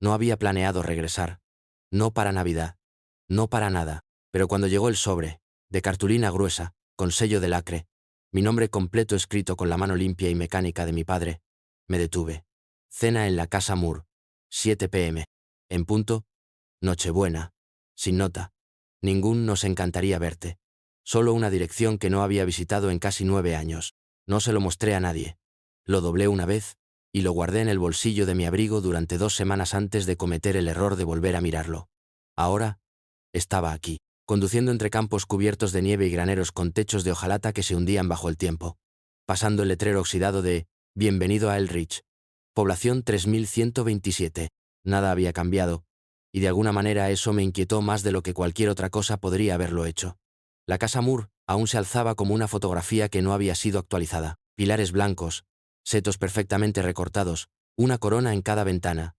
No había planeado regresar. No para Navidad. No para nada. Pero cuando llegó el sobre, de cartulina gruesa, con sello de lacre, mi nombre completo escrito con la mano limpia y mecánica de mi padre, me detuve. Cena en la casa Moore. 7 p.m. En punto. Nochebuena. Sin nota. Ningún nos encantaría verte. Solo una dirección que no había visitado en casi 9 años. No se lo mostré a nadie. Lo doblé una vez, y lo guardé en el bolsillo de mi abrigo durante 2 semanas antes de cometer el error de volver a mirarlo. Ahora, estaba aquí, conduciendo entre campos cubiertos de nieve y graneros con techos de hojalata que se hundían bajo el tiempo, pasando el letrero oxidado de «Bienvenido a Elrich, población 3127». Nada había cambiado, y de alguna manera eso me inquietó más de lo que cualquier otra cosa podría haberlo hecho. La casa Moore aún se alzaba como una fotografía que no había sido actualizada. Pilares blancos, setos perfectamente recortados, una corona en cada ventana.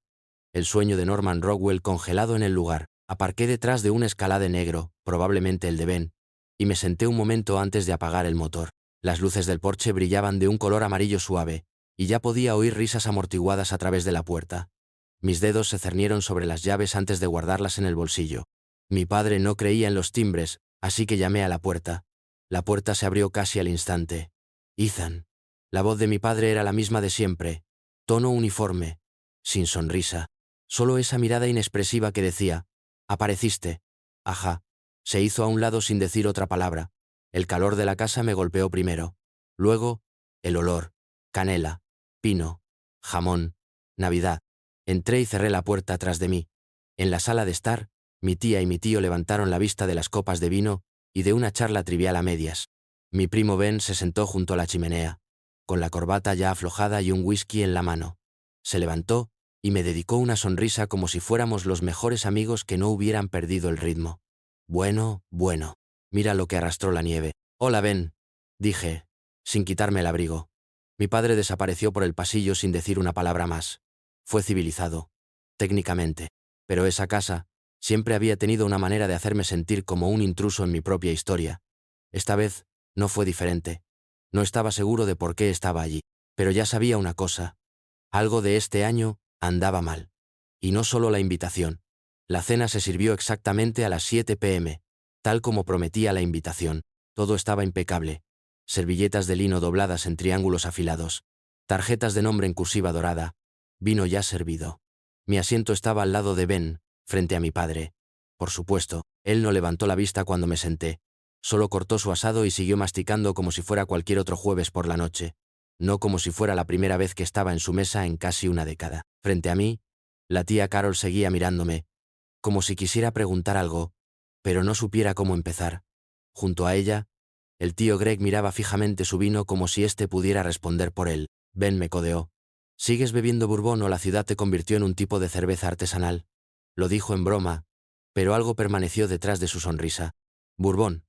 El sueño de Norman Rockwell congelado en el lugar. Aparqué detrás de un Escalade negro, probablemente el de Ben, y me senté un momento antes de apagar el motor. Las luces del porche brillaban de un color amarillo suave, y ya podía oír risas amortiguadas a través de la puerta. Mis dedos se cernieron sobre las llaves antes de guardarlas en el bolsillo. Mi padre no creía en los timbres, así que llamé a la puerta. La puerta se abrió casi al instante. Ethan. La voz de mi padre era la misma de siempre, tono uniforme, sin sonrisa, solo esa mirada inexpresiva que decía, «Apareciste». Ajá. Se hizo a un lado sin decir otra palabra. El calor de la casa me golpeó primero. Luego, el olor, canela, pino, jamón, Navidad. Entré y cerré la puerta tras de mí. En la sala de estar, mi tía y mi tío levantaron la vista de las copas de vino y de una charla trivial a medias. Mi primo Ben se sentó junto a la chimenea, con la corbata ya aflojada y un whisky en la mano. Se levantó y me dedicó una sonrisa como si fuéramos los mejores amigos que no hubieran perdido el ritmo. Bueno, bueno. Mira lo que arrastró la nieve. «Hola, Ben», dije, sin quitarme el abrigo. Mi padre desapareció por el pasillo sin decir una palabra más. Fue civilizado, técnicamente, pero esa casa siempre había tenido una manera de hacerme sentir como un intruso en mi propia historia. Esta vez no fue diferente. No estaba seguro de por qué estaba allí, pero ya sabía una cosa. Algo de este año andaba mal. Y no solo la invitación. La cena se sirvió exactamente a las 7 p.m., tal como prometía la invitación. Todo estaba impecable. Servilletas de lino dobladas en triángulos afilados. Tarjetas de nombre en cursiva dorada. Vino ya servido. Mi asiento estaba al lado de Ben, frente a mi padre. Por supuesto, él no levantó la vista cuando me senté. Solo cortó su asado y siguió masticando como si fuera cualquier otro jueves por la noche. No como si fuera la primera vez que estaba en su mesa en casi una década. Frente a mí, la tía Carol seguía mirándome, como si quisiera preguntar algo, pero no supiera cómo empezar. Junto a ella, el tío Greg miraba fijamente su vino como si éste pudiera responder por él. Ben me codeó. «¿Sigues bebiendo bourbon o la ciudad te convirtió en un tipo de cerveza artesanal?». Lo dijo en broma, pero algo permaneció detrás de su sonrisa. «Bourbon»,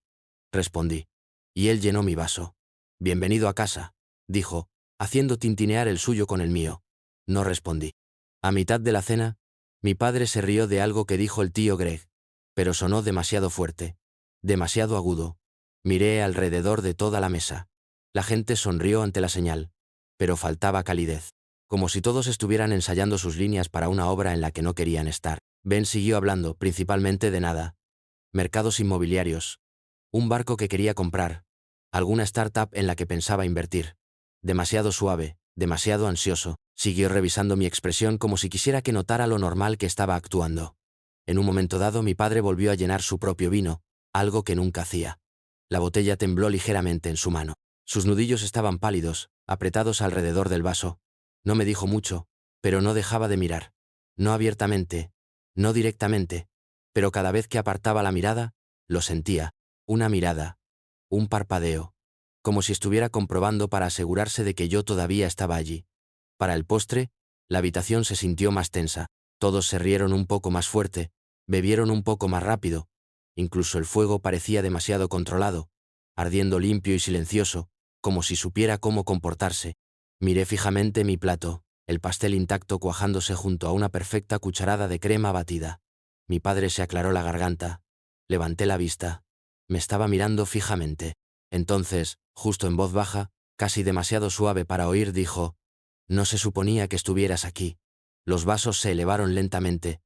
respondí. Y él llenó mi vaso. «Bienvenido a casa», dijo, haciendo tintinear el suyo con el mío. No respondí. A mitad de la cena, mi padre se rió de algo que dijo el tío Greg, pero sonó demasiado fuerte, demasiado agudo. Miré alrededor de toda la mesa. La gente sonrió ante la señal, pero faltaba calidez, como si todos estuvieran ensayando sus líneas para una obra en la que no querían estar. Ben siguió hablando, principalmente de nada. Mercados inmobiliarios, un barco que quería comprar, alguna startup en la que pensaba invertir. Demasiado suave, demasiado ansioso. Siguió revisando mi expresión como si quisiera que notara lo normal que estaba actuando. En un momento dado mi padre volvió a llenar su propio vino, algo que nunca hacía. La botella tembló ligeramente en su mano. Sus nudillos estaban pálidos, apretados alrededor del vaso. No me dijo mucho, pero no dejaba de mirar. No abiertamente, no directamente, pero cada vez que apartaba la mirada, lo sentía. Una mirada, un parpadeo, como si estuviera comprobando para asegurarse de que yo todavía estaba allí. Para el postre, la habitación se sintió más tensa. Todos se rieron un poco más fuerte, bebieron un poco más rápido. Incluso el fuego parecía demasiado controlado, ardiendo limpio y silencioso, como si supiera cómo comportarse. Miré fijamente mi plato, el pastel intacto cuajándose junto a una perfecta cucharada de crema batida. Mi padre se aclaró la garganta. Levanté la vista. Me estaba mirando fijamente. Entonces, justo en voz baja, casi demasiado suave para oír, dijo: «No se suponía que estuvieras aquí». Los vasos se elevaron lentamente.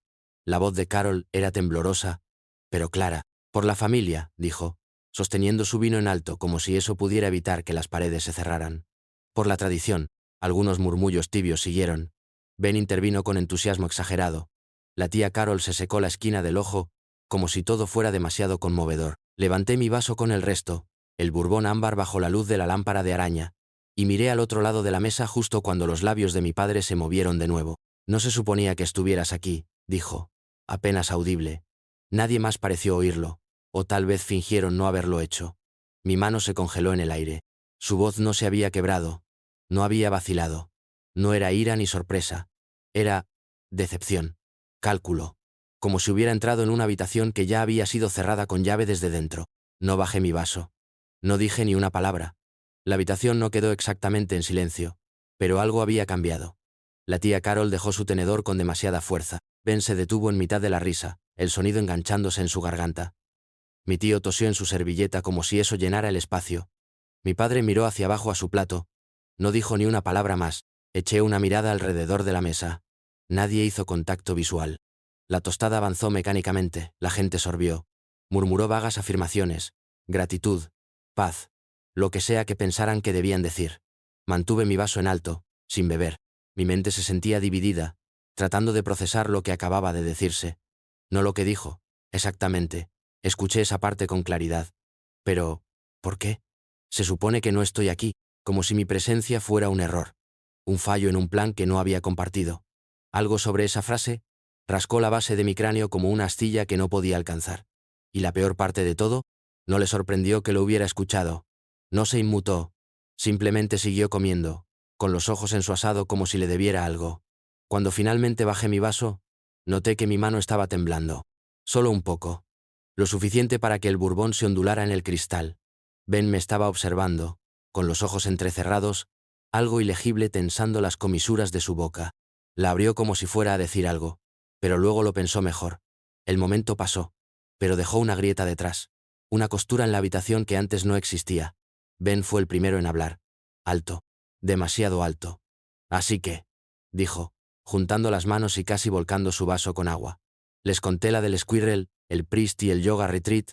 La voz de Carol era temblorosa, pero clara. Por la familia, dijo, sosteniendo su vino en alto como si eso pudiera evitar que las paredes se cerraran. Por la tradición, algunos murmullos tibios siguieron. Ben intervino con entusiasmo exagerado. La tía Carol se secó la esquina del ojo, como si todo fuera demasiado conmovedor. Levanté mi vaso con el resto, el bourbon ámbar bajo la luz de la lámpara de araña, y miré al otro lado de la mesa justo cuando los labios de mi padre se movieron de nuevo. No se suponía que estuvieras aquí, dijo, apenas audible. Nadie más pareció oírlo, o tal vez fingieron no haberlo hecho. Mi mano se congeló en el aire. Su voz no se había quebrado, no había vacilado. No era ira ni sorpresa. Era decepción, cálculo, como si hubiera entrado en una habitación que ya había sido cerrada con llave desde dentro. No bajé mi vaso. No dije ni una palabra. La habitación no quedó exactamente en silencio, pero algo había cambiado. La tía Carol dejó su tenedor con demasiada fuerza. Ben se detuvo en mitad de la risa, el sonido enganchándose en su garganta. Mi tío tosió en su servilleta como si eso llenara el espacio. Mi padre miró hacia abajo a su plato. No dijo ni una palabra más. Eché una mirada alrededor de la mesa. Nadie hizo contacto visual. La tostada avanzó mecánicamente, la gente sorbió. Murmuró vagas afirmaciones. Gratitud. Paz. Lo que sea que pensaran que debían decir. Mantuve mi vaso en alto, sin beber. Mi mente se sentía dividida, tratando de procesar lo que acababa de decirse. No lo que dijo, exactamente. Escuché esa parte con claridad. Pero, ¿por qué? Se supone que no estoy aquí, como si mi presencia fuera un error. Un fallo en un plan que no había compartido. Algo sobre esa frase rascó la base de mi cráneo como una astilla que no podía alcanzar. Y la peor parte de todo, no le sorprendió que lo hubiera escuchado. No se inmutó, simplemente siguió comiendo, con los ojos en su asado como si le debiera algo. Cuando finalmente bajé mi vaso, noté que mi mano estaba temblando. Solo un poco. Lo suficiente para que el bourbon se ondulara en el cristal. Ben me estaba observando, con los ojos entrecerrados, algo ilegible tensando las comisuras de su boca. La abrió como si fuera a decir algo, pero luego lo pensó mejor. El momento pasó, pero dejó una grieta detrás, una costura en la habitación que antes no existía. Ben fue el primero en hablar. Alto, demasiado alto. Así que, dijo, juntando las manos y casi volcando su vaso con agua. Les conté la del Squirrel, el Priest y el Yoga Retreat.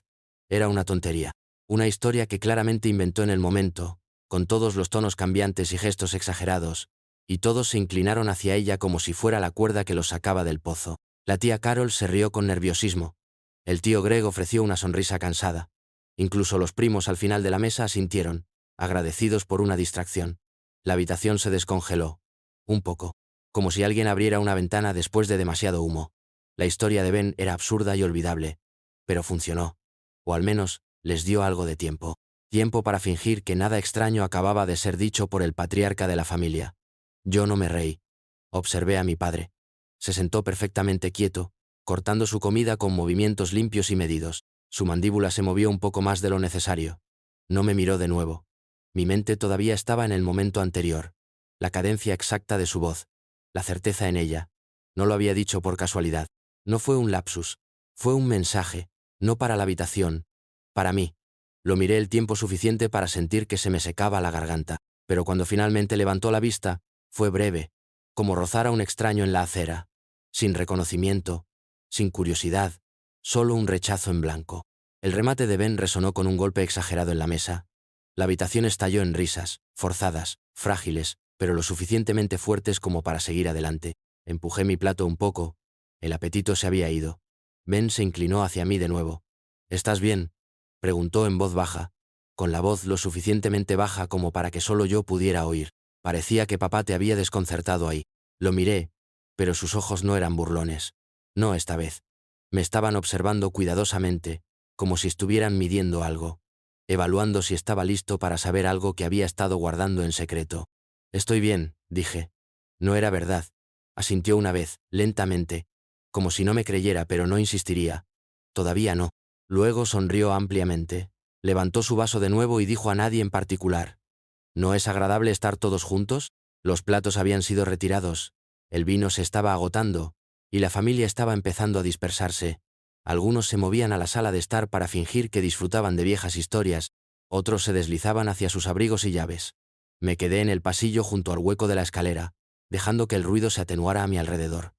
Era una tontería. Una historia que claramente inventó en el momento, con todos los tonos cambiantes y gestos exagerados, y todos se inclinaron hacia ella como si fuera la cuerda que los sacaba del pozo. La tía Carol se rió con nerviosismo. El tío Greg ofreció una sonrisa cansada. Incluso los primos al final de la mesa asintieron, agradecidos por una distracción. La habitación se descongeló. Un poco. Como si alguien abriera una ventana después de demasiado humo. La historia de Ben era absurda y olvidable. Pero funcionó. O al menos, les dio algo de tiempo. Tiempo para fingir que nada extraño acababa de ser dicho por el patriarca de la familia. Yo no me reí. Observé a mi padre. Se sentó perfectamente quieto, cortando su comida con movimientos limpios y medidos. Su mandíbula se movió un poco más de lo necesario. No me miró de nuevo. Mi mente todavía estaba en el momento anterior. La cadencia exacta de su voz. La certeza en ella. No lo había dicho por casualidad. No fue un lapsus. Fue un mensaje. No para la habitación. Para mí. Lo miré el tiempo suficiente para sentir que se me secaba la garganta. Pero cuando finalmente levantó la vista, fue breve. Como rozar a un extraño en la acera. Sin reconocimiento. Sin curiosidad. Solo un rechazo en blanco. El remate de Ben resonó con un golpe exagerado en la mesa. La habitación estalló en risas, forzadas, frágiles, pero lo suficientemente fuertes como para seguir adelante. Empujé mi plato un poco. El apetito se había ido. Ben se inclinó hacia mí de nuevo. ¿Estás bien?, preguntó en voz baja, con la voz lo suficientemente baja como para que solo yo pudiera oír. Parecía que papá te había desconcertado ahí. Lo miré, pero sus ojos no eran burlones. No esta vez. Me estaban observando cuidadosamente, como si estuvieran midiendo algo, evaluando si estaba listo para saber algo que había estado guardando en secreto. Estoy bien, dije. No era verdad. Asintió una vez, lentamente, como si no me creyera, pero no insistiría. Todavía no. Luego sonrió ampliamente, levantó su vaso de nuevo y dijo a nadie en particular. ¿No es agradable estar todos juntos? Los platos habían sido retirados, el vino se estaba agotando, y la familia estaba empezando a dispersarse. Algunos se movían a la sala de estar para fingir que disfrutaban de viejas historias, otros se deslizaban hacia sus abrigos y llaves. Me quedé en el pasillo junto al hueco de la escalera, dejando que el ruido se atenuara a mi alrededor.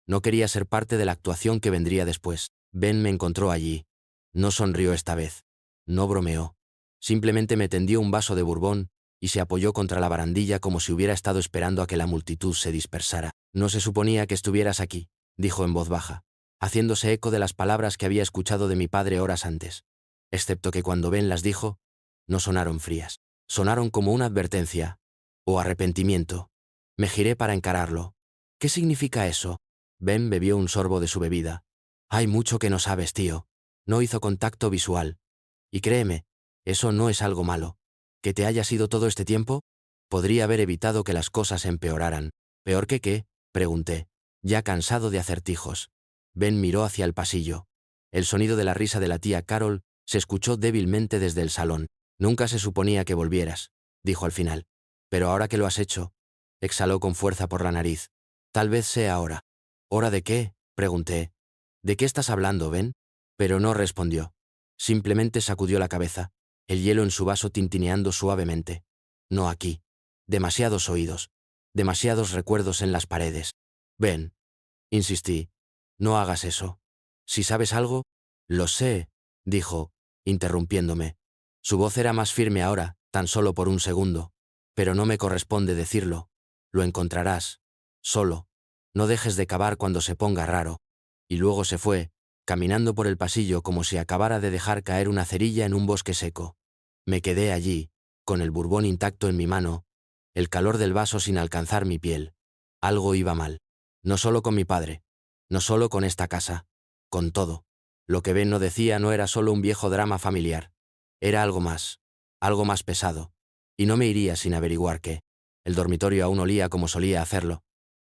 No quería ser parte de la actuación que vendría después. Ben me encontró allí. No sonrió esta vez. No bromeó. Simplemente me tendió un vaso de bourbon y se apoyó contra la barandilla como si hubiera estado esperando a que la multitud se dispersara. «No se suponía que estuvieras aquí», dijo en voz baja, haciéndose eco de las palabras que había escuchado de mi padre horas antes. Excepto que cuando Ben las dijo, no sonaron frías. Sonaron como una advertencia. O arrepentimiento. Me giré para encararlo. «¿Qué significa eso?» Ben bebió un sorbo de su bebida. «Hay mucho que no sabes, tío». No hizo contacto visual. Y créeme, eso no es algo malo. ¿Que te hayas ido todo este tiempo? Podría haber evitado que las cosas empeoraran. ¿Peor que qué?, pregunté, ya cansado de acertijos. Ben miró hacia el pasillo. El sonido de la risa de la tía Carol se escuchó débilmente desde el salón. «Nunca se suponía que volvieras», dijo al final. «Pero ahora que lo has hecho», exhaló con fuerza por la nariz. «Tal vez sea hora». «¿Hora de qué?», pregunté. «¿De qué estás hablando, Ben?». Pero no respondió. Simplemente sacudió la cabeza, el hielo en su vaso tintineando suavemente. «No aquí. Demasiados oídos. Demasiados recuerdos en las paredes». «Ben», insistí, «no hagas eso. Si sabes algo». «Lo sé», dijo, interrumpiéndome. Su voz era más firme ahora, tan solo por un segundo. «Pero no me corresponde decirlo. Lo encontrarás. Solo. No dejes de cavar cuando se ponga raro». Y luego se fue, caminando por el pasillo como si acabara de dejar caer una cerilla en un bosque seco. Me quedé allí, con el bourbon intacto en mi mano, el calor del vaso sin alcanzar mi piel. Algo iba mal. No solo con mi padre, no solo con esta casa, con todo. Lo que Ben no decía no era solo un viejo drama familiar. Era algo más pesado. Y no me iría sin averiguar qué. El dormitorio aún olía como solía hacerlo.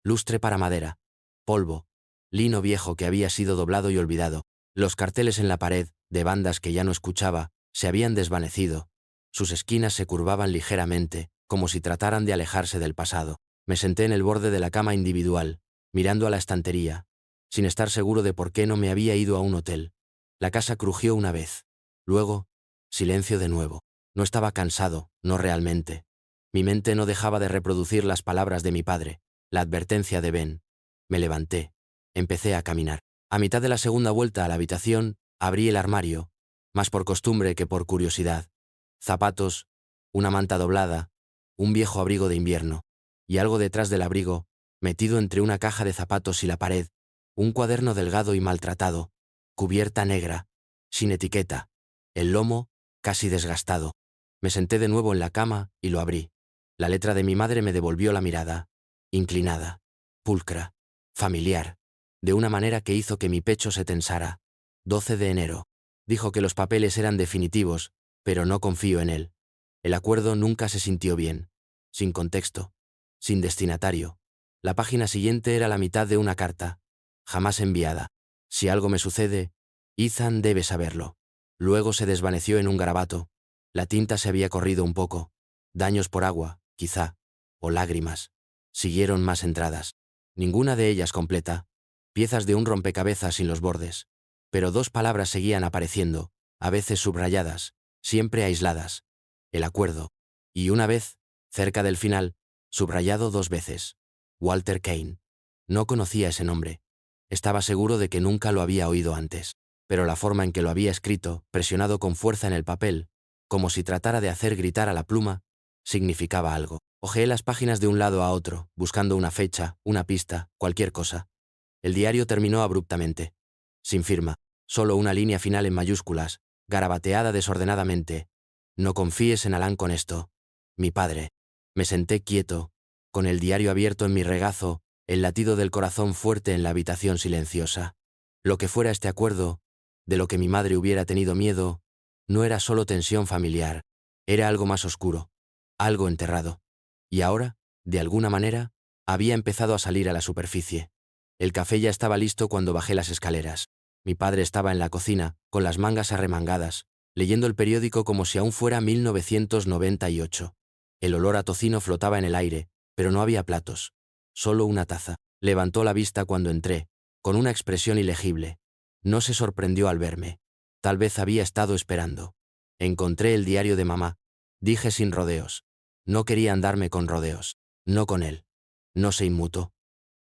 Lustre para madera, polvo, lino viejo que había sido doblado y olvidado. Los carteles en la pared, de bandas que ya no escuchaba, se habían desvanecido. Sus esquinas se curvaban ligeramente, como si trataran de alejarse del pasado. Me senté en el borde de la cama individual, mirando a la estantería, sin estar seguro de por qué no me había ido a un hotel. La casa crujió una vez. Luego, silencio de nuevo. No estaba cansado, no realmente. Mi mente no dejaba de reproducir las palabras de mi padre, la advertencia de Ben. Me levanté. Empecé a caminar. A mitad de la segunda vuelta a la habitación, abrí el armario, más por costumbre que por curiosidad. Zapatos, una manta doblada, un viejo abrigo de invierno, y algo detrás del abrigo, metido entre una caja de zapatos y la pared, un cuaderno delgado y maltratado, cubierta negra, sin etiqueta, el lomo casi desgastado. Me senté de nuevo en la cama y lo abrí. La letra de mi madre me devolvió la mirada, inclinada, pulcra, familiar, de una manera que hizo que mi pecho se tensara. 12 de enero. Dijo que los papeles eran definitivos, pero no confío en él. El acuerdo nunca se sintió bien. Sin contexto. Sin destinatario. La página siguiente era la mitad de una carta. Jamás enviada. Si algo me sucede, Ethan debe saberlo. Luego se desvaneció en un garabato. La tinta se había corrido un poco. Daños por agua, quizá. O lágrimas. Siguieron más entradas. Ninguna de ellas completa. Piezas de un rompecabezas sin los bordes. Pero dos palabras seguían apareciendo, a veces subrayadas, siempre aisladas. El acuerdo. Y una vez, cerca del final, subrayado 2 veces. Walter Kane. No conocía ese nombre. Estaba seguro de que nunca lo había oído antes. Pero la forma en que lo había escrito, presionado con fuerza en el papel, como si tratara de hacer gritar a la pluma, significaba algo. Hojeé las páginas de un lado a otro, buscando una fecha, una pista, cualquier cosa. El diario terminó abruptamente. Sin firma, solo una línea final en mayúsculas, garabateada desordenadamente. «No confíes en Alan con esto. Mi padre». Me senté quieto, con el diario abierto en mi regazo, el latido del corazón fuerte en la habitación silenciosa. Lo que fuera este acuerdo, de lo que mi madre hubiera tenido miedo, no era solo tensión familiar, era algo más oscuro, algo enterrado. Y ahora, de alguna manera, había empezado a salir a la superficie. El café ya estaba listo cuando bajé las escaleras. Mi padre estaba en la cocina, con las mangas arremangadas, leyendo el periódico como si aún fuera 1998. El olor a tocino flotaba en el aire, pero no había platos. Solo una taza. Levantó la vista cuando entré, con una expresión ilegible. No se sorprendió al verme. Tal vez había estado esperando. Encontré el diario de mamá. Dije sin rodeos. No quería andarme con rodeos. No con él. No se inmutó.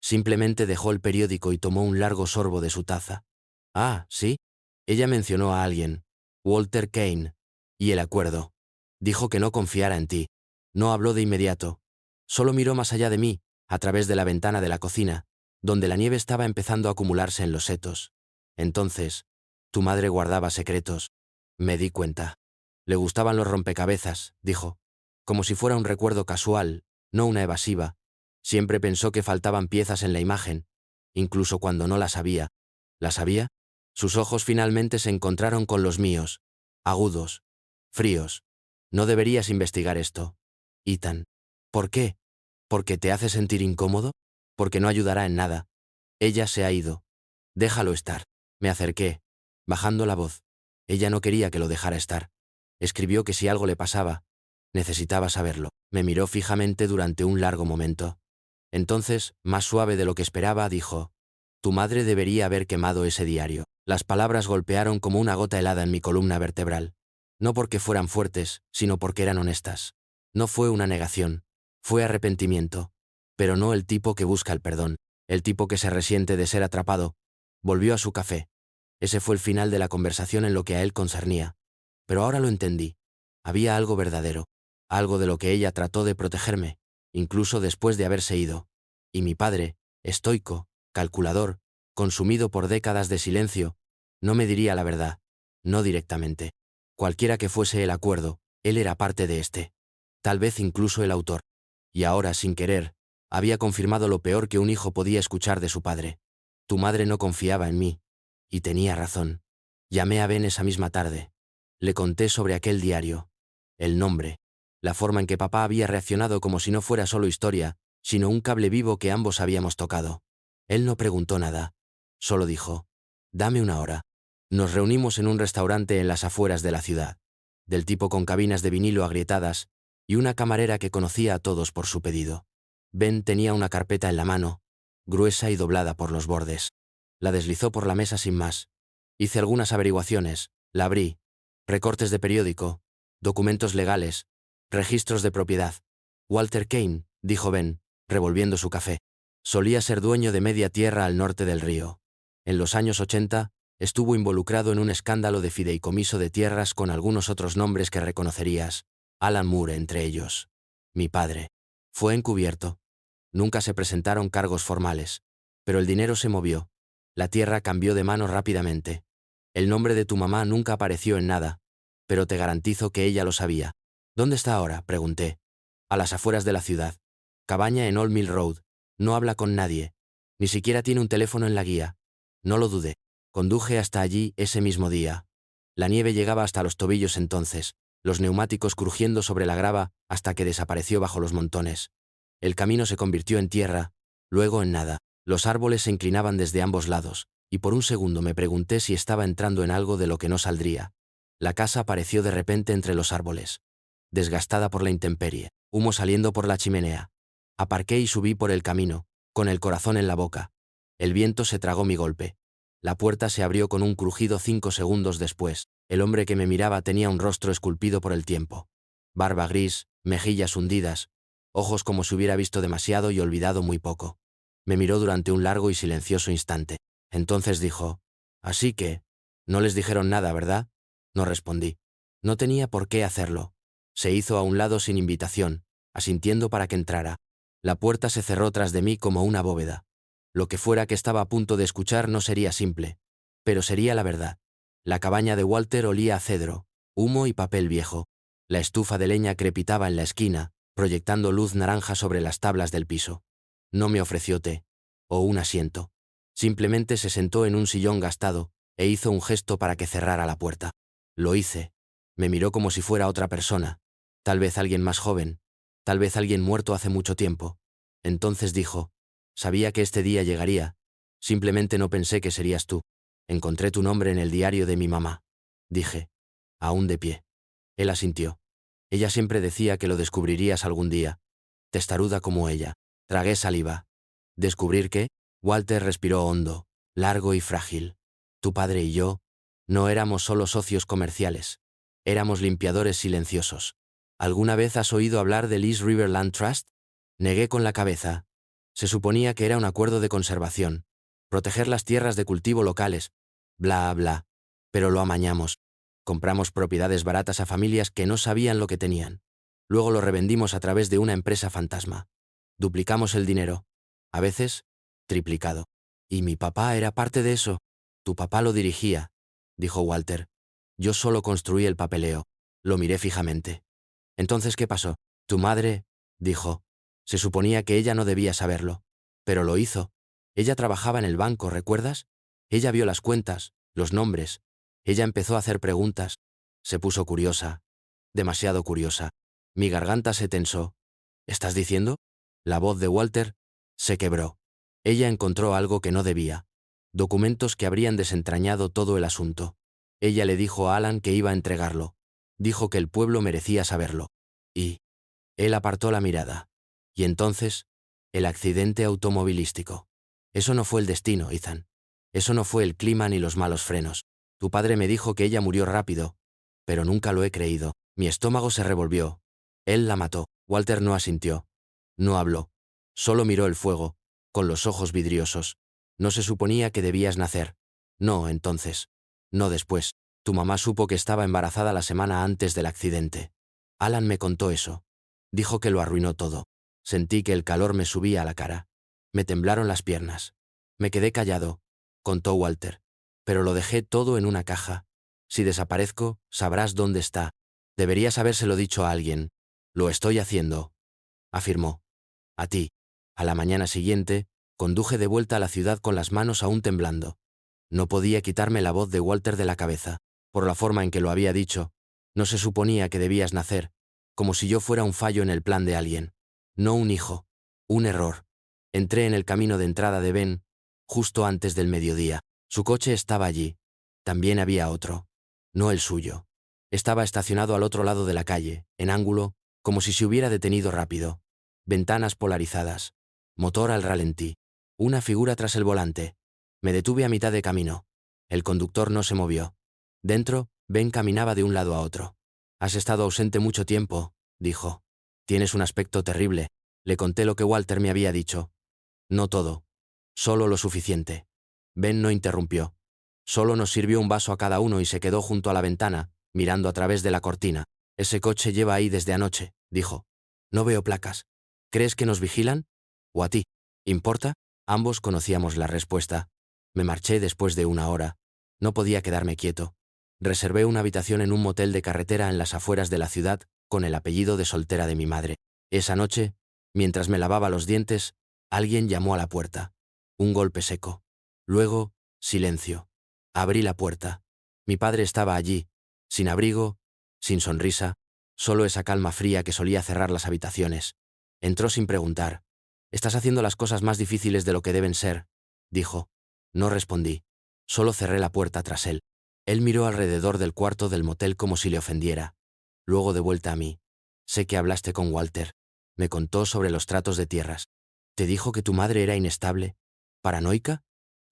Simplemente dejó el periódico y tomó un largo sorbo de su taza. Ah, ¿sí? Ella mencionó a alguien, Walter Kane, y el acuerdo. Dijo que no confiara en ti. No habló de inmediato. Solo miró más allá de mí, a través de la ventana de la cocina, donde la nieve estaba empezando a acumularse en los setos. Entonces, tu madre guardaba secretos. Me di cuenta. Le gustaban los rompecabezas, dijo, como si fuera un recuerdo casual, no una evasiva. Siempre pensó que faltaban piezas en la imagen, incluso cuando no las había. ¿Las había? Sus ojos finalmente se encontraron con los míos, agudos, fríos. No deberías investigar esto, Ethan. ¿Por qué? ¿Porque te hace sentir incómodo? Porque no ayudará en nada. Ella se ha ido. Déjalo estar. Me acerqué, bajando la voz. Ella no quería que lo dejara estar. Escribió que si algo le pasaba, necesitaba saberlo. Me miró fijamente durante un largo momento. Entonces, más suave de lo que esperaba, dijo, tu madre debería haber quemado ese diario. Las palabras golpearon como una gota helada en mi columna vertebral. No porque fueran fuertes, sino porque eran honestas. No fue una negación, fue arrepentimiento. Pero no el tipo que busca el perdón, el tipo que se resiente de ser atrapado. Volvió a su café. Ese fue el final de la conversación en lo que a él concernía. Pero ahora lo entendí. Había algo verdadero, algo de lo que ella trató de protegerme, incluso después de haberse ido. Y mi padre, estoico, calculador, consumido por décadas de silencio, no me diría la verdad, no directamente. Cualquiera que fuese el acuerdo, él era parte de este. Tal vez incluso el autor. Y ahora, sin querer, había confirmado lo peor que un hijo podía escuchar de su padre. Tu madre no confiaba en mí. Y tenía razón. Llamé a Ben esa misma tarde. Le conté sobre aquel diario. El nombre. La forma en que papá había reaccionado como si no fuera solo historia, sino un cable vivo que ambos habíamos tocado. Él no preguntó nada. Solo dijo, dame una hora. Nos reunimos en un restaurante en las afueras de la ciudad, del tipo con cabinas de vinilo agrietadas, y una camarera que conocía a todos por su pedido. Ben tenía una carpeta en la mano, gruesa y doblada por los bordes. La deslizó por la mesa sin más. Hice algunas averiguaciones, la abrí. Recortes de periódico, documentos legales, registros de propiedad. Walter Kane, dijo Ben, revolviendo su café. Solía ser dueño de media tierra al norte del río. En los años 80, estuvo involucrado en un escándalo de fideicomiso de tierras con algunos otros nombres que reconocerías, Alan Moore entre ellos. Mi padre. Fue encubierto. Nunca se presentaron cargos formales. Pero el dinero se movió. La tierra cambió de mano rápidamente. El nombre de tu mamá nunca apareció en nada, pero te garantizo que ella lo sabía. ¿Dónde está ahora?, pregunté. A las afueras de la ciudad. Cabaña en Old Mill Road. No habla con nadie. Ni siquiera tiene un teléfono en la guía. No lo dudé. Conduje hasta allí ese mismo día. La nieve llegaba hasta los tobillos entonces, los neumáticos crujiendo sobre la grava hasta que desapareció bajo los montones. El camino se convirtió en tierra, luego en nada. Los árboles se inclinaban desde ambos lados, y por un segundo me pregunté si estaba entrando en algo de lo que no saldría. La casa apareció de repente entre los árboles, desgastada por la intemperie, humo saliendo por la chimenea. Aparqué y subí por el camino, con el corazón en la boca. El viento se tragó mi golpe. La puerta se abrió con un crujido 5 segundos después. El hombre que me miraba tenía un rostro esculpido por el tiempo. Barba gris, mejillas hundidas, ojos como si hubiera visto demasiado y olvidado muy poco. Me miró durante un largo y silencioso instante. Entonces dijo, «Así que, no les dijeron nada, ¿verdad?». No respondí. No tenía por qué hacerlo. Se hizo a un lado sin invitación, asintiendo para que entrara. La puerta se cerró tras de mí como una bóveda. Lo que fuera que estaba a punto de escuchar no sería simple, pero sería la verdad. La cabaña de Walter olía a cedro, humo y papel viejo. La estufa de leña crepitaba en la esquina, proyectando luz naranja sobre las tablas del piso. No me ofreció té, o un asiento. Simplemente se sentó en un sillón gastado, e hizo un gesto para que cerrara la puerta. Lo hice. Me miró como si fuera otra persona, tal vez alguien más joven, tal vez alguien muerto hace mucho tiempo. Entonces dijo, «Sabía que este día llegaría, simplemente no pensé que serías tú. Encontré tu nombre en el diario de mi mamá», dije, aún de pie. Él asintió. Ella siempre decía que lo descubrirías algún día. Testaruda como ella. Tragué saliva. ¿Descubrir qué? Walter respiró hondo, largo y frágil. Tu padre y yo no éramos solo socios comerciales. Éramos limpiadores silenciosos. ¿Alguna vez has oído hablar del East River Land Trust? Negué con la cabeza. Se suponía que era un acuerdo de conservación, proteger las tierras de cultivo locales, bla, bla. Pero lo amañamos. Compramos propiedades baratas a familias que no sabían lo que tenían. Luego lo revendimos a través de una empresa fantasma. Duplicamos el dinero. A veces, triplicado. Y mi papá era parte de eso. Tu papá lo dirigía, dijo Walter. Yo solo construí el papeleo. Lo miré fijamente. Entonces, ¿qué pasó? Tu madre, dijo. Se suponía que ella no debía saberlo. Pero lo hizo. Ella trabajaba en el banco, ¿recuerdas? Ella vio las cuentas, los nombres. Ella empezó a hacer preguntas. Se puso curiosa. Demasiado curiosa. Mi garganta se tensó. ¿Estás diciendo? La voz de Walter se quebró. Ella encontró algo que no debía. Documentos que habrían desentrañado todo el asunto. Ella le dijo a Alan que iba a entregarlo. Dijo que el pueblo merecía saberlo. Y él apartó la mirada. Y entonces, el accidente automovilístico. Eso no fue el destino, Ethan. Eso no fue el clima ni los malos frenos. Tu padre me dijo que ella murió rápido, pero nunca lo he creído. Mi estómago se revolvió. Él la mató. Walter no asintió. No habló. Solo miró el fuego, con los ojos vidriosos. No se suponía que debías nacer. No, entonces. No después. Tu mamá supo que estaba embarazada la semana antes del accidente. Alan me contó eso. Dijo que lo arruinó todo. Sentí que el calor me subía a la cara. Me temblaron las piernas. Me quedé callado, contó Walter. Pero lo dejé todo en una caja. Si desaparezco, sabrás dónde está. Deberías habérselo dicho a alguien. Lo estoy haciendo, afirmó. A ti. A la mañana siguiente, conduje de vuelta a la ciudad con las manos aún temblando. No podía quitarme la voz de Walter de la cabeza. Por la forma en que lo había dicho, no se suponía que debías nacer, como si yo fuera un fallo en el plan de alguien. No un hijo. Un error. Entré en el camino de entrada de Ben, justo antes del mediodía. Su coche estaba allí. También había otro. No el suyo. Estaba estacionado al otro lado de la calle, en ángulo, como si se hubiera detenido rápido. Ventanas polarizadas. Motor al ralentí. Una figura tras el volante. Me detuve a mitad de camino. El conductor no se movió. Dentro, Ben caminaba de un lado a otro. Has estado ausente mucho tiempo, dijo. Tienes un aspecto terrible. Le conté lo que Walter me había dicho. No todo. Solo lo suficiente. Ben no interrumpió. Solo nos sirvió un vaso a cada uno y se quedó junto a la ventana, mirando a través de la cortina. Ese coche lleva ahí desde anoche, dijo. No veo placas. ¿Crees que nos vigilan? ¿O a ti? ¿Importa? Ambos conocíamos la respuesta. Me marché después de una hora. No podía quedarme quieto. Reservé una habitación en un motel de carretera en las afueras de la ciudad, con el apellido de soltera de mi madre. Esa noche, mientras me lavaba los dientes, alguien llamó a la puerta. Un golpe seco. Luego, silencio. Abrí la puerta. Mi padre estaba allí, sin abrigo, sin sonrisa, solo esa calma fría que solía cerrar las habitaciones. Entró sin preguntar. «Estás haciendo las cosas más difíciles de lo que deben ser», dijo. No respondí. Solo cerré la puerta tras él. Él miró alrededor del cuarto del motel como si le ofendiera. Luego de vuelta a mí. «Sé que hablaste con Walter. Me contó sobre los tratos de tierras. ¿Te dijo que tu madre era inestable? ¿Paranoica?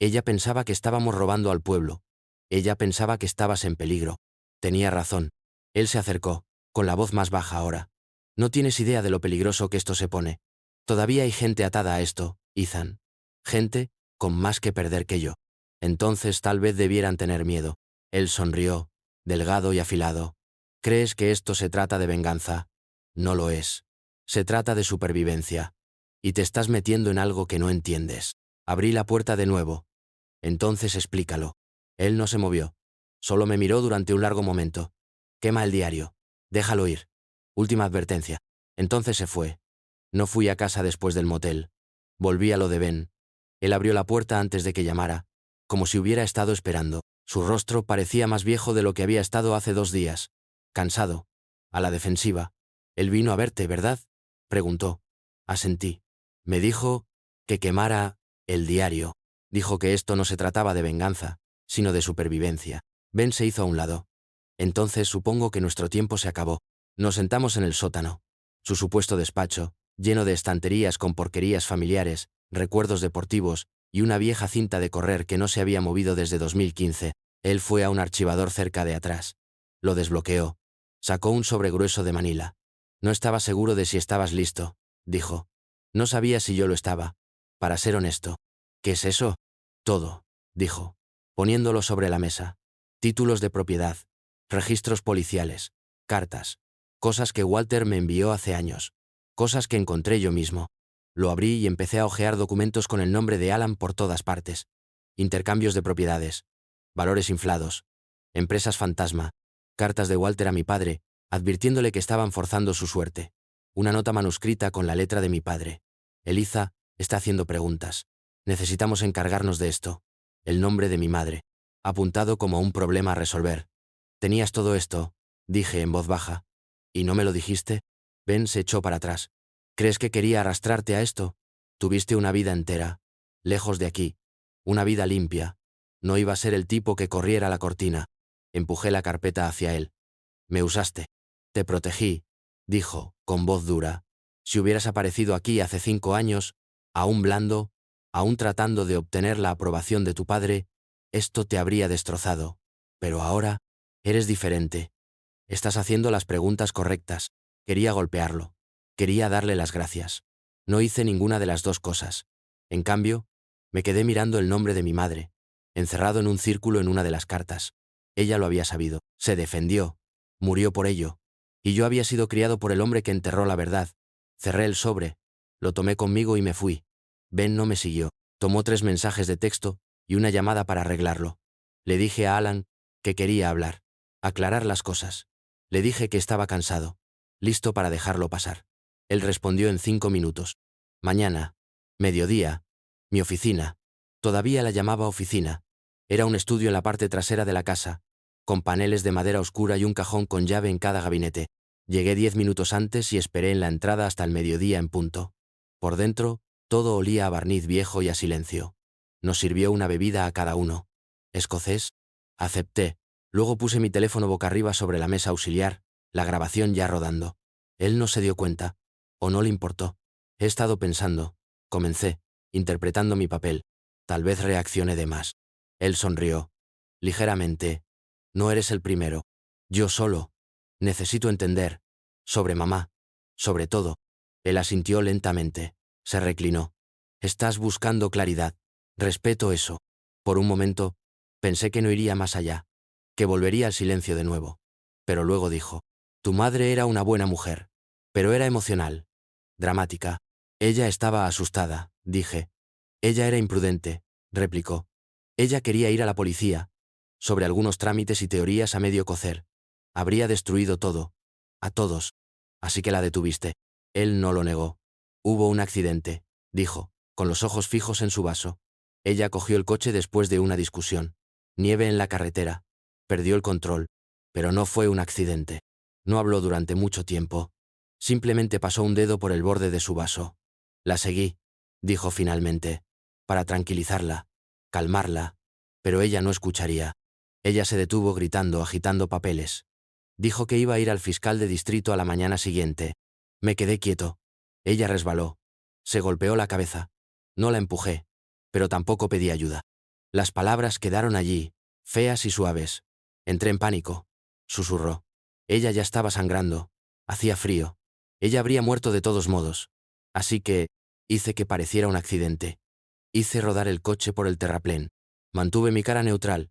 Ella pensaba que estábamos robando al pueblo. Ella pensaba que estabas en peligro. Tenía razón». Él se acercó, con la voz más baja ahora. «No tienes idea de lo peligroso que esto se pone. Todavía hay gente atada a esto, Ethan. Gente con más que perder que yo. Entonces tal vez debieran tener miedo». Él sonrió, delgado y afilado. «¿Crees que esto se trata de venganza? No lo es. Se trata de supervivencia. Y te estás metiendo en algo que no entiendes». Abrí la puerta de nuevo. «Entonces explícalo». Él no se movió. Solo me miró durante un largo momento. «Quema el diario. Déjalo ir. Última advertencia». Entonces se fue. No fui a casa después del motel. Volví a lo de Ben. Él abrió la puerta antes de que llamara, como si hubiera estado esperando. Su rostro parecía más viejo de lo que había estado hace 2 días. Cansado. A la defensiva. «Él vino a verte, ¿verdad?», preguntó. Asentí. Me dijo que quemara el diario. Dijo que esto no se trataba de venganza, sino de supervivencia. Ben se hizo a un lado. «Entonces supongo que nuestro tiempo se acabó». Nos sentamos en el sótano. Su supuesto despacho, lleno de estanterías con porquerías familiares, recuerdos deportivos y una vieja cinta de correr que no se había movido desde 2015. Él fue a un archivador cerca de atrás. Lo desbloqueó. Sacó un sobre grueso de Manila. «No estaba seguro de si estabas listo», dijo. No sabía si yo lo estaba. Para ser honesto. ¿Qué es eso? Todo, dijo, poniéndolo sobre la mesa. Títulos de propiedad, registros policiales, cartas, cosas que Walter me envió hace años, cosas que encontré yo mismo. Lo abrí y empecé a hojear documentos con el nombre de Alan por todas partes. Intercambios de propiedades, valores inflados, empresas fantasma, cartas de Walter a mi padre, advirtiéndole que estaban forzando su suerte. Una nota manuscrita con la letra de mi padre. Eliza está haciendo preguntas. Necesitamos encargarnos de esto. El nombre de mi madre. Apuntado como un problema a resolver. ¿Tenías todo esto?, dije en voz baja. ¿Y no me lo dijiste? Ben se echó para atrás. ¿Crees que quería arrastrarte a esto? Tuviste una vida entera. Lejos de aquí. Una vida limpia. No iba a ser el tipo que corriera la cortina. Empujé la carpeta hacia él. Me usaste. Te protegí, dijo, con voz dura. Si hubieras aparecido aquí hace 5 años, aún blando, aún tratando de obtener la aprobación de tu padre, esto te habría destrozado. Pero ahora, eres diferente. Estás haciendo las preguntas correctas. Quería golpearlo. Quería darle las gracias. No hice ninguna de las dos cosas. En cambio, me quedé mirando el nombre de mi madre, encerrado en un círculo en una de las cartas. Ella lo había sabido. Se defendió. Murió por ello. Y yo había sido criado por el hombre que enterró la verdad. Cerré el sobre. Lo tomé conmigo y me fui. Ben no me siguió. Tomó 3 mensajes de texto y una llamada para arreglarlo. Le dije a Alan que quería hablar. Aclarar las cosas. Le dije que estaba cansado. Listo para dejarlo pasar. Él respondió en 5 minutos. Mañana. Mediodía. Mi oficina. Todavía la llamaba oficina. Era un estudio en la parte trasera de la casa, con paneles de madera oscura y un cajón con llave en cada gabinete. Llegué 10 minutos antes y esperé en la entrada hasta el mediodía en punto. Por dentro, todo olía a barniz viejo y a silencio. Nos sirvió una bebida a cada uno. ¿Escocés? Acepté. Luego puse mi teléfono boca arriba sobre la mesa auxiliar, la grabación ya rodando. Él no se dio cuenta, o no le importó. He estado pensando. Comencé, interpretando mi papel. Tal vez reaccioné de más. Él sonrió. Ligeramente. No eres el primero. Yo solo. Necesito entender. Sobre mamá. Sobre todo. Él asintió lentamente. Se reclinó. Estás buscando claridad. Respeto eso. Por un momento, pensé que no iría más allá, que volvería al silencio de nuevo. Pero luego dijo, tu madre era una buena mujer, pero era emocional, dramática. Ella estaba asustada, dije. Ella era imprudente, replicó. Ella quería ir a la policía, sobre algunos trámites y teorías a medio cocer. Habría destruido todo, a todos. Así que la detuviste. Él no lo negó. Hubo un accidente, dijo, con los ojos fijos en su vaso. Ella cogió el coche después de una discusión. Nieve en la carretera. Perdió el control. Pero no fue un accidente. No habló durante mucho tiempo. Simplemente pasó un dedo por el borde de su vaso. La seguí, dijo finalmente, para tranquilizarla, calmarla, pero ella no escucharía. Ella se detuvo gritando, agitando papeles. Dijo que iba a ir al fiscal de distrito a la mañana siguiente. Me quedé quieto. Ella resbaló. Se golpeó la cabeza. No la empujé, pero tampoco pedí ayuda. Las palabras quedaron allí, feas y suaves. Entré en pánico. Susurró. Ella ya estaba sangrando. Hacía frío. Ella habría muerto de todos modos. Así que, hice que pareciera un accidente. Hice rodar el coche por el terraplén. Mantuve mi cara neutral.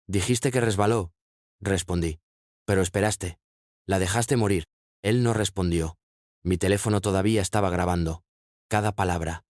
Dijiste que resbaló. Respondí. Pero esperaste. La dejaste morir. Él no respondió. Mi teléfono todavía estaba grabando. Cada palabra.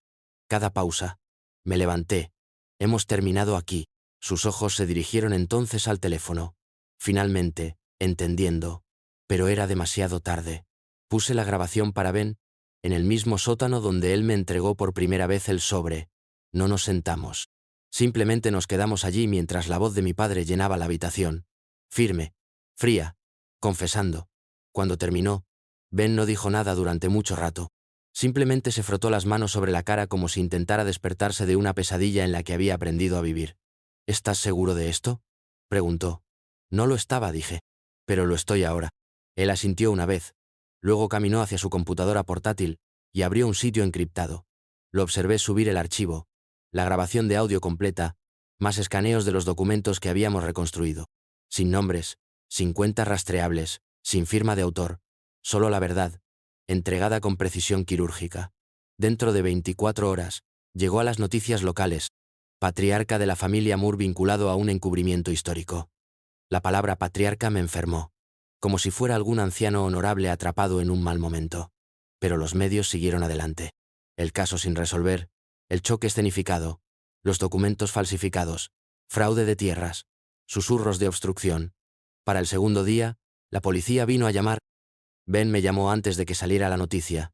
Cada pausa. Me levanté. Hemos terminado aquí. Sus ojos se dirigieron entonces al teléfono. Finalmente, entendiendo. Pero era demasiado tarde. Puse la grabación para Ben, en el mismo sótano donde él me entregó por primera vez el sobre. No nos sentamos. Simplemente nos quedamos allí mientras la voz de mi padre llenaba la habitación. Firme, fría, confesando. Cuando terminó, Ben no dijo nada durante mucho rato. Simplemente se frotó las manos sobre la cara como si intentara despertarse de una pesadilla en la que había aprendido a vivir. ¿Estás seguro de esto?, preguntó. No lo estaba, dije. Pero lo estoy ahora. Él asintió una vez. Luego caminó hacia su computadora portátil y abrió un sitio encriptado. Lo observé subir el archivo, la grabación de audio completa, más escaneos de los documentos que habíamos reconstruido. Sin nombres, sin cuentas rastreables, sin firma de autor, solo la verdad, entregada con precisión quirúrgica. Dentro de 24 horas, Llegó a las noticias locales. Patriarca de la familia Moore vinculado a un encubrimiento histórico. La palabra patriarca me enfermó, como si fuera algún anciano honorable atrapado en un mal momento. Pero los medios siguieron adelante. El caso sin resolver, el choque escenificado, los documentos falsificados, fraude de tierras, susurros de obstrucción. Para el segundo día, la policía vino a llamar. Ben me llamó antes de que saliera la noticia.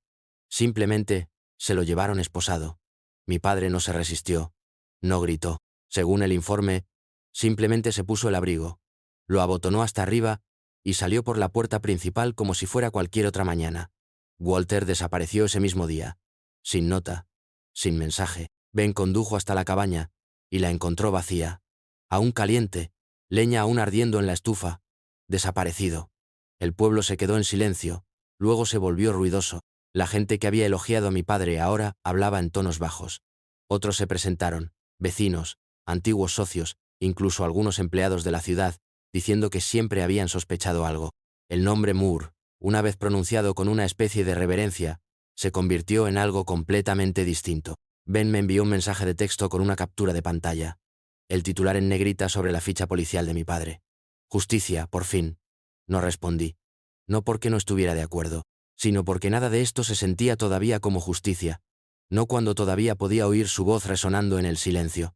Simplemente, se lo llevaron esposado. Mi padre no se resistió. No gritó. Según el informe, simplemente se puso el abrigo, lo abotonó hasta arriba y salió por la puerta principal como si fuera cualquier otra mañana. Walter desapareció ese mismo día. Sin nota, sin mensaje. Ben condujo hasta la cabaña y la encontró vacía. Aún caliente, leña aún ardiendo en la estufa. Desaparecido. El pueblo se quedó en silencio, luego se volvió ruidoso. La gente que había elogiado a mi padre ahora hablaba en tonos bajos. Otros se presentaron, vecinos, antiguos socios, incluso algunos empleados de la ciudad, diciendo que siempre habían sospechado algo. El nombre Moore, una vez pronunciado con una especie de reverencia, se convirtió en algo completamente distinto. Ben me envió un mensaje de texto con una captura de pantalla. El titular en negrita sobre la ficha policial de mi padre. Justicia, por fin. No respondí. No porque no estuviera de acuerdo, sino porque nada de esto se sentía todavía como justicia. No cuando todavía podía oír su voz resonando en el silencio.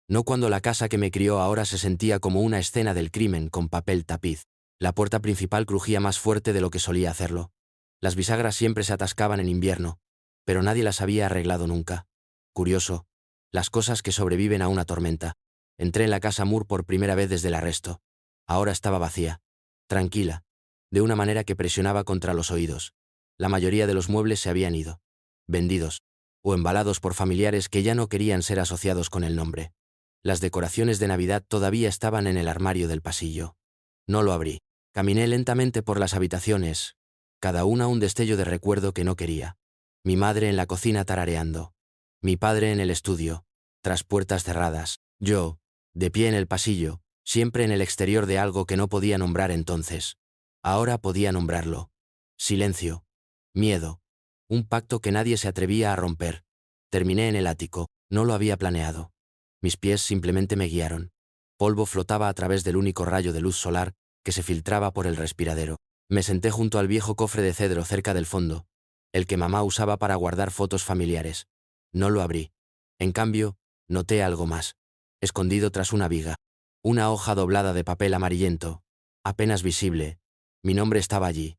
No cuando la casa que me crió ahora se sentía como una escena del crimen con papel tapiz. La puerta principal crujía más fuerte de lo que solía hacerlo. Las bisagras siempre se atascaban en invierno, pero nadie las había arreglado nunca. Curioso, las cosas que sobreviven a una tormenta. Entré en la casa Moore por primera vez desde el arresto. Ahora estaba vacía, tranquila, de una manera que presionaba contra los oídos. La mayoría de los muebles se habían ido, vendidos, o embalados por familiares que ya no querían ser asociados con el nombre. Las decoraciones de Navidad todavía estaban en el armario del pasillo. No lo abrí. Caminé lentamente por las habitaciones, cada una un destello de recuerdo que no quería. Mi madre en la cocina tarareando. Mi padre en el estudio, tras puertas cerradas. Yo, de pie en el pasillo, siempre en el exterior de algo que no podía nombrar entonces. Ahora podía nombrarlo. Silencio. Miedo. Un pacto que nadie se atrevía a romper. Terminé en el ático. No lo había planeado. Mis pies simplemente me guiaron. Polvo flotaba a través del único rayo de luz solar que se filtraba por el respiradero. Me senté junto al viejo cofre de cedro cerca del fondo, el que mamá usaba para guardar fotos familiares. No lo abrí. En cambio, noté algo más. Escondido tras una viga. Una hoja doblada de papel amarillento. Apenas visible. Mi nombre estaba allí.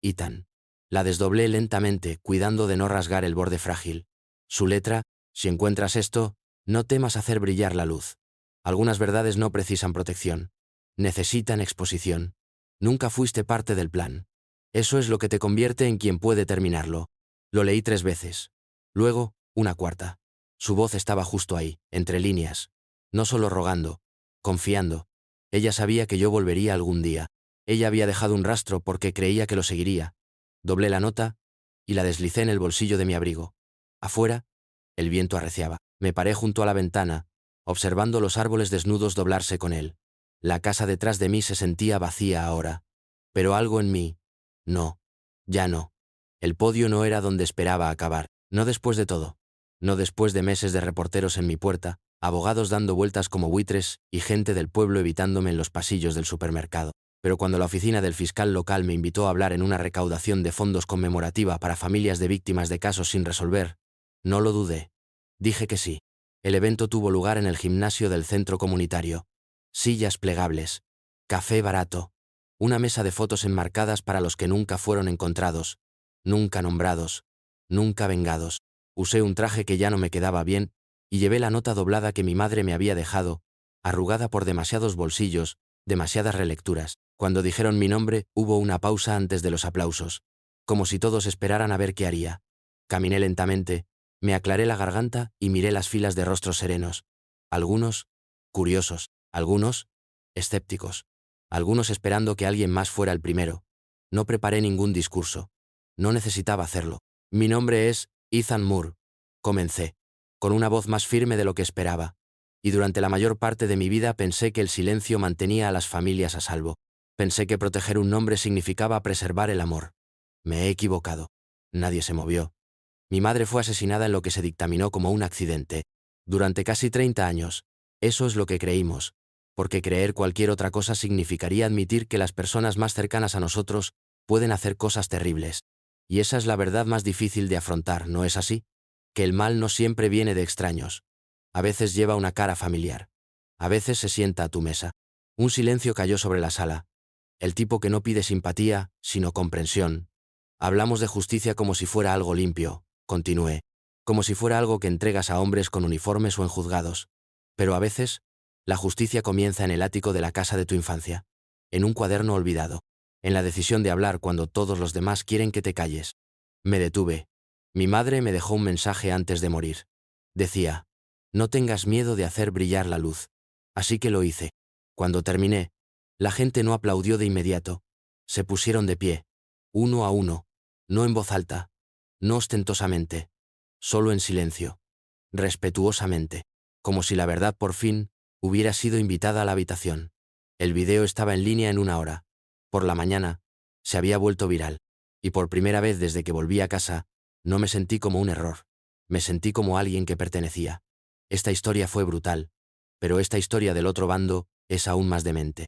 Ethan. La desdoblé lentamente, cuidando de no rasgar el borde frágil. Su letra: si encuentras esto, no temas hacer brillar la luz. Algunas verdades no precisan protección. Necesitan exposición. Nunca fuiste parte del plan. Eso es lo que te convierte en quien puede terminarlo. Lo leí 3 veces. Luego, una cuarta. Su voz estaba justo ahí, entre líneas. No solo rogando, confiando. Ella sabía que yo volvería algún día. Ella había dejado un rastro porque creía que lo seguiría. Doblé la nota y la deslicé en el bolsillo de mi abrigo. Afuera, el viento arreciaba. Me paré junto a la ventana, observando los árboles desnudos doblarse con él. La casa detrás de mí se sentía vacía ahora. Pero algo en mí. No. Ya no. El podio no era donde esperaba acabar. No después de todo. No después de meses de reporteros en mi puerta, abogados dando vueltas como buitres y gente del pueblo evitándome en los pasillos del supermercado. Pero cuando la oficina del fiscal local me invitó a hablar en una recaudación de fondos conmemorativa para familias de víctimas de casos sin resolver, no lo dudé. Dije que sí. El evento tuvo lugar en el gimnasio del centro comunitario. Sillas plegables. Café barato. Una mesa de fotos enmarcadas para los que nunca fueron encontrados, nunca nombrados, nunca vengados. Usé un traje que ya no me quedaba bien y llevé la nota doblada que mi madre me había dejado, arrugada por demasiados bolsillos, demasiadas relecturas. Cuando dijeron mi nombre, hubo una pausa antes de los aplausos, como si todos esperaran a ver qué haría. Caminé lentamente, me aclaré la garganta y miré las filas de rostros serenos. Algunos, curiosos, algunos, escépticos, algunos esperando que alguien más fuera el primero. No preparé ningún discurso. No necesitaba hacerlo. Mi nombre es Ethan Moore. Comencé, con una voz más firme de lo que esperaba. Y durante la mayor parte de mi vida pensé que el silencio mantenía a las familias a salvo. Pensé que proteger un nombre significaba preservar el amor. Me he equivocado. Nadie se movió. Mi madre fue asesinada en lo que se dictaminó como un accidente. Durante casi 30 años. Eso es lo que creímos. Porque creer cualquier otra cosa significaría admitir que las personas más cercanas a nosotros pueden hacer cosas terribles. Y esa es la verdad más difícil de afrontar, ¿no es así? Que el mal no siempre viene de extraños. A veces lleva una cara familiar. A veces se sienta a tu mesa. Un silencio cayó sobre la sala. El tipo que no pide simpatía, sino comprensión. Hablamos de justicia como si fuera algo limpio, continué, como si fuera algo que entregas a hombres con uniformes o en juzgados. Pero a veces, la justicia comienza en el ático de la casa de tu infancia, en un cuaderno olvidado, en la decisión de hablar cuando todos los demás quieren que te calles. Me detuve. Mi madre me dejó un mensaje antes de morir. Decía, no tengas miedo de hacer brillar la luz. Así que lo hice. Cuando terminé, la gente no aplaudió de inmediato. Se pusieron de pie, uno a uno, no en voz alta, no ostentosamente, solo en silencio, respetuosamente, como si la verdad por fin hubiera sido invitada a la habitación. El video estaba en línea en 1 hora. Por la mañana, se había vuelto viral, y por primera vez desde que volví a casa, no me sentí como un error, me sentí como alguien que pertenecía. Esta historia fue brutal, pero esta historia del otro bando es aún más demente.